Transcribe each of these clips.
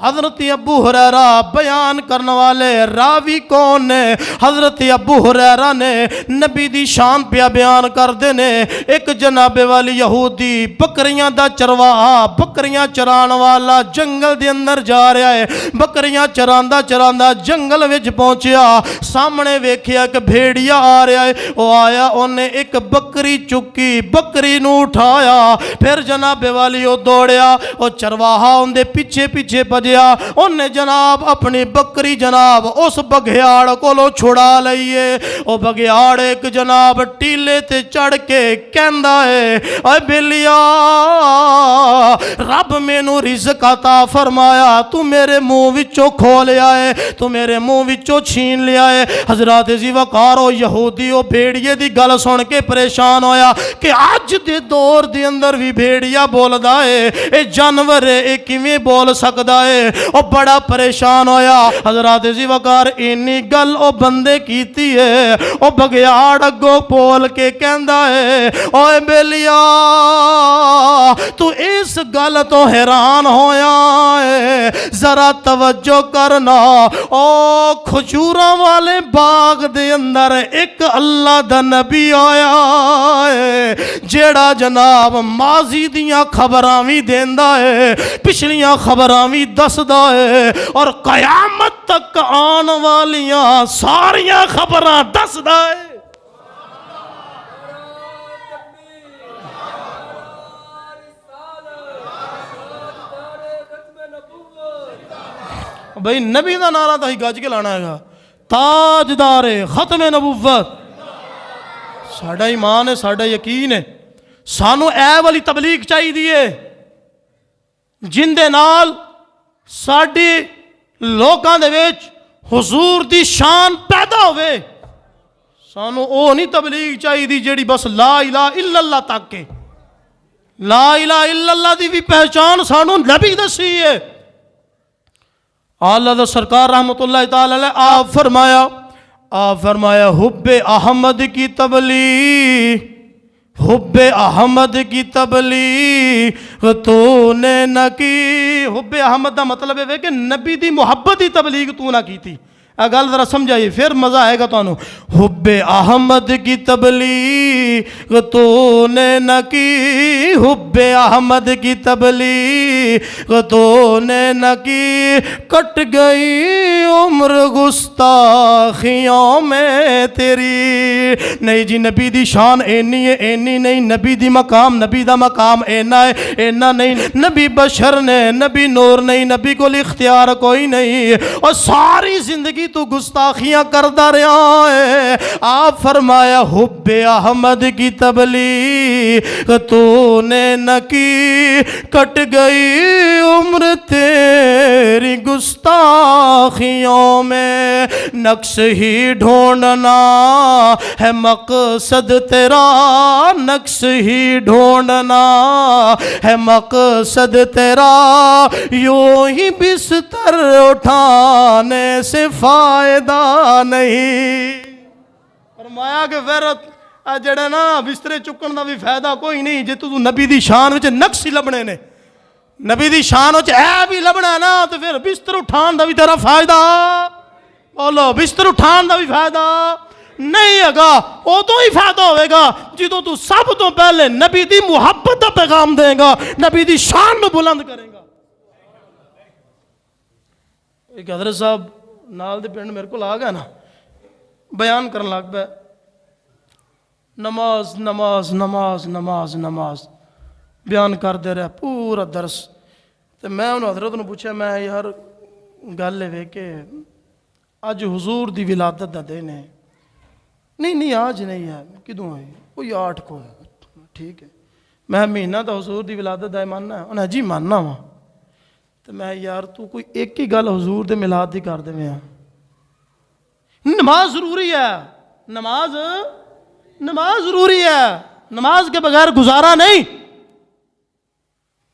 हज़रत अबू हुरैरा बयान करने वाले रावी कौन ने? हज़रत अबू हुरैरा ने नबी दी शान पिया बयान करते ने। एक जनाबे वाली यहूदी बकरियां दा चरवाहा, बकरियां चरान वाला जंगल दे अंदर जा रहा है। बकरियां चरांदा चरांदा जंगल विच पहुंचया, सामने वेखिया एक भेड़िया आ रहा है। वो आया, उन्हें एक बकरी चुकी, बकरी नूं उठाया। फिर जनाबे वाली वो दौड़िया, वो चरवाहा उनके पीछे पीछे भजया। उन्हें जनाब अपनी बकरी जनाब उस बघियाड़ कोलों छुड़ा लईए। वो बघियाड़ एक जनाब टीले ते चढ़ के कहंदा है, ऐ बेलिया रब मैनू रिज़्क अता फरमाया, तू मेरे मुंह विचों खो लिया है, तू मेरे मुंह विचों छीन लिया है। हज़रत ज़ीवकार ओ यहूदी ओ भेड़िए दी गल सुन के परेशान होया कि अज दे दौर दे अंदर भी भेड़िया बोलदा है, ये जानवर है, ये किवें बोल सकदा है? ओ बड़ा परेशान होया। हज़रत ज़ीवकार इन्नी गल ओ बंदे कीती है। ओ बघियाड़ अगों बोल के कहंदा है, ओए बेलिया तू इस गल तो हैरान होया है, जरा तवज्जो करना। ओ खजूरां वाले बाग दे अंदर एक अल्लाह दा नबी आया है, जेड़ा जनाब माजी दियां खबरां भी देंदा है, पिछलियां खबरां भी दसदा है, और कयामत तक आन वालियां सारियां खबरां दसदा है। भाई नबी का नारा तो ही गज के लाना है, ताजदारे खत्म नबुव्वत। साडा ईमान है, साडा यकीन है, सानू ऐ वाली तबलीग चाहिए जिंदे नाल साडी लोकां दे विच हुजूर दी शान पैदा होवे। सानू ओ नहीं तबलीग चाहिए जेड़ी बस ला इलाहा इल्लल्लाह तक के। ला इलाहा इल्लल्लाह दी भी पहचान सानू नबी दसी है। आला दा सरकार रहमतुल्लाह ताला अलैह आप फरमाया हुब्बे अहमद की तबलीग, हुब्बे अहमद की तबलीग तूने न की। हुब्बे अहमद का मतलब है कि नबी दी मुहब्बत की तबलीग तू ना की थी। गल जरा समझाइए फिर मजा आएगा तुहानू। हुब्बे अहमद की तबलीग तूने न की, हुब्बे अहमद की तबलीग तूने न की, कट गई उम्र गुस्ताखियों में तेरी। नहीं जी नबी दी शान इन्नी है, इन्नी नहीं। नबी दी मकाम, नबी दा मकाम इन्ना है, इन्ना नहीं। नबी बशर ने, नबी नूर नहीं, नबी को इख्तियार कोई नहीं, और सारी जिंदगी तू गुस्ताखियां करता रहा है। आप फरमाया हुब्बे अहमद की तबलीग तूने न की, कट गई उम्र तेरी गुस्ताखियों में। नक्श ही ढूंढना है मकसद तेरा, नक्श ही ढूंढना है मकसद तेरा, यूं ही बिस्तर उठाने से फायदा नहीं। फरमाया कि फिर जड़ा ना बिस्तरे चुकन का भी फायदा कोई नहीं जे तू नबी दी शान विच नक्श ही लभने ने, नबी दी शान विच ऐ भी लभना ना, तो फिर बिस्तर उठान का भी तेरा फायदा, बोलो बिस्तर उठान का भी फायदा नहीं हैगा। उदों ही फायदा होगा जो तू सब तो पहले नबी दी मुहब्बत का पैगाम देगा, नबी दी शान में बुलंद करेगा। एक हज़रत साहब नाल दे पिंड मेरे को आ गया ना, बयान करन लग पे नमाज नमाज नमाज नमाज नमाज बयान करते रहा पूरा दरस। तो मैं उन्होंने हजरत ने पूछा, मैं यार गल है कि अज हुजूर दी विलादत दा दिन है। नहीं नहीं आज नहीं है, किदों है? कोई 8 को है। ठीक है, मैं महीना तो हुजूर दी विलादत दा मानना है। उन्हें जी मानना वा। तो मैं यार तू कोई एक ही गल हुजूर दे मिलाद दी कर देवे आ। नमाज जरूरी है, नमाज नमाज जरूरी है, नमाज के बगैर गुजारा नहीं।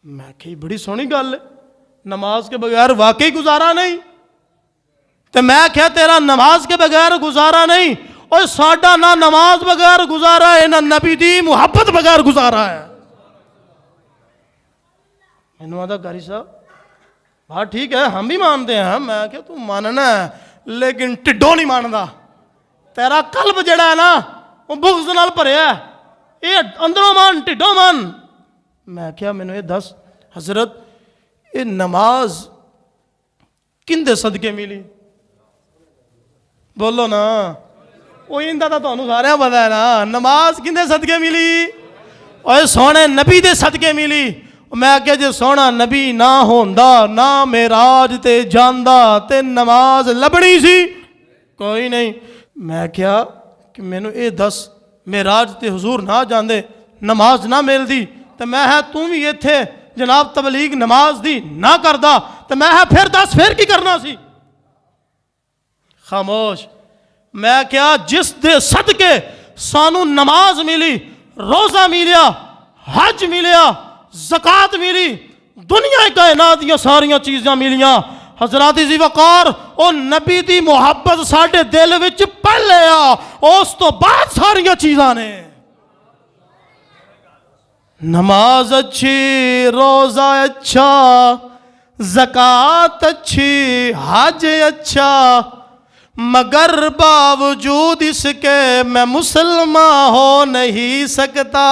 मैं कही बड़ी सोहनी गल है, नमाज के बगैर वाकई गुजारा नहीं। तो मैं क्या तेरा नमाज के बगैर गुजारा नहीं, और साडा ना नमाज बगैर गुजारा है, ना नबी दी मुहब्बत बगैर गुजारा है। मैनू आदा कारी साहब हाँ ठीक है हम भी मानते हैं। मैं क्या तू मानना है लेकिन टिड्डो नहीं मानता। तेरा कल्ब जड़ा है ना वो बुग़्ज़ नाल भरिया है, ये अंदरों मान टिड्डों मान। मैं क्या मैनू ये दस हजरत ये नमाज किंदे सदके मिली? बोलो ना, वो इंदा तो तुहानू सारे पता है ना। नमाज किंदे सदके मिली? और सोने नबी दे सदके मिली। मैं क्या जे सोना नबी ना होंदा ना मेराज ते जांदा ते नमाज लभनी सी? कोई नहीं। मैं क्या कि मैनू ये दस मेराज ते हुजूर ना जांदे नमाज ना मिलदी तो मैं है तू भी इत्थे जनाब तबलीग नमाज दी ना करदा तो मैं है फिर दस फिर की करना सी? खामोश। मैं क्या जिस दे सदके सानू नमाज मिली, रोजा मिलिया, हज मिलिया, ज़कात मिली, दुनिया कायनात दियां सारियां चीज़ां मिलियां। हज़रात जी वक़ार ओ नबी दी मुहब्बत साडे दिल विच पल लिया, उस तो बाद सारियां चीज़ां ने। नमाज अच्छी, रोज़ा अच्छा, ज़कात अच्छी, हज अच्छा, मगर बावजूद इसके मैं मुसलमान हो नहीं सकता।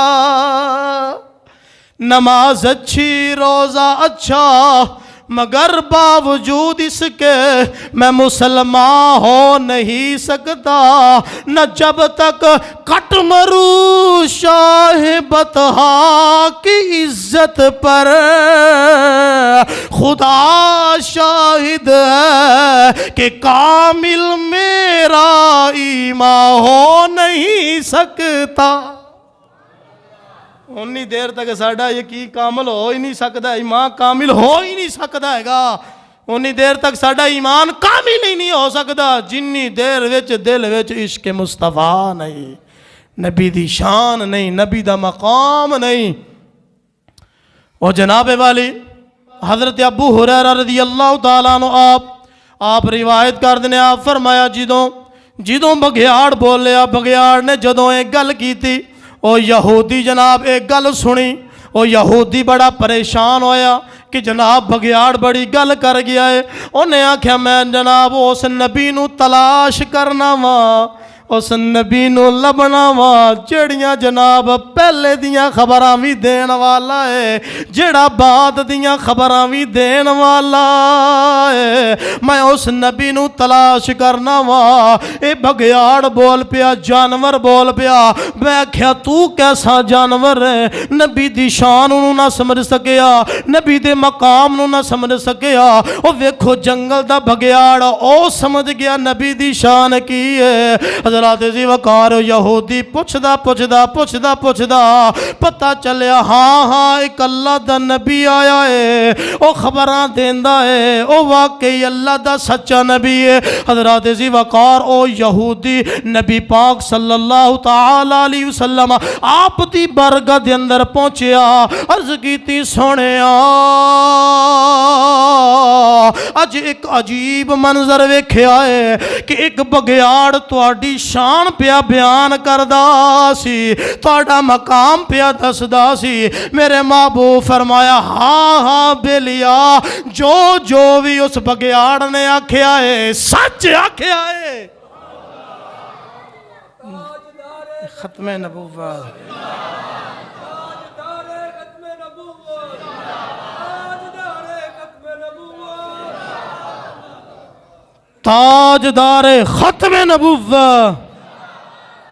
नमाज अच्छी, रोज़ा अच्छा, मगर बावजूद इसके मैं मुसलमान हो नहीं सकता। न जब तक कट मरू शाह बतहा की इज्जत पर, खुदा शाहिद है कि कामिल मेरा ईमान हो नहीं सकता। उन्नी देर तक साडा यकीन कामिल हो ही नहीं सकता, ईमान कामिल हो ही नहीं सकता हैगा। उन्नी देर तक साडा ईमान कामिल ही नहीं हो सकता जिन्नी देर विच दिल विच इश्क मुस्तफा नहीं, नबी दी शान नहीं, नबी दा मकाम नहीं। और जनाब वाली हज़रत अबू हुरैरा रज़ियल्लाहु तआला अन्हु आप रिवायत कर देने, आप फरमाया जिदों बघियाड़ बोलिया, बघियाड़ ने जदों एक गल की थी ओ यहूदी जनाब एक गल सुनी, ओ यहूदी बड़ा परेशान होया कि जनाब बघियाड़ बड़ी गल कर गया है। उन्हें आख्या मैं जनाब उस नबी नू तलाश करना वा, उस नबी नू लभना वा जड़ियां जनाब पहले दियां खबरां भी देन वाला है, जेड़ा बाद दियां खबरां भी देन वाला है। मैं उस नबी नू तलाश करना वा। ये बघियाड़ बोल पिया, जानवर बोल पिया। मैं आख्या तू कैसा जानवर है? नबी दी शान नू ना समझ सकिया, नबी दे मकाम नू ना समझ सकिया। ओ वेखो जंगल दा बघियाड़ ओ समझ गया नबी दी शान की है। हज़रात जी वक़ार यहूदी पुछदा पुछदा पुछदा पुछदा पता चलिया हाँ हाँ एक अल्लाह दा नबी आया है, ओ खबरां देंदा है, ओ वाकई अल्लाह दा सच्चा नबी है। हज़रात जी वक़ार ओ यहूदी नबी पाक सल्लल्लाहु तआला अलैहि वसल्लम आप दी बरगत दे अंदर पहुंचया, अर्ज कीती सोहणिया अज एक अजीब मंजर वेख्या है कि एक बघियाड़ तुहाडी शान पिया बयान करदा सी, तुहाडा मकाम पिया दसदा सी। मेरे महबूब फरमाया हाँ हाँ बेलिया जो जो भी उस बघियाड़ ने आख्या है सच आख्या है। खत्मे नबूवत ताजदारे खत्मे नबूवत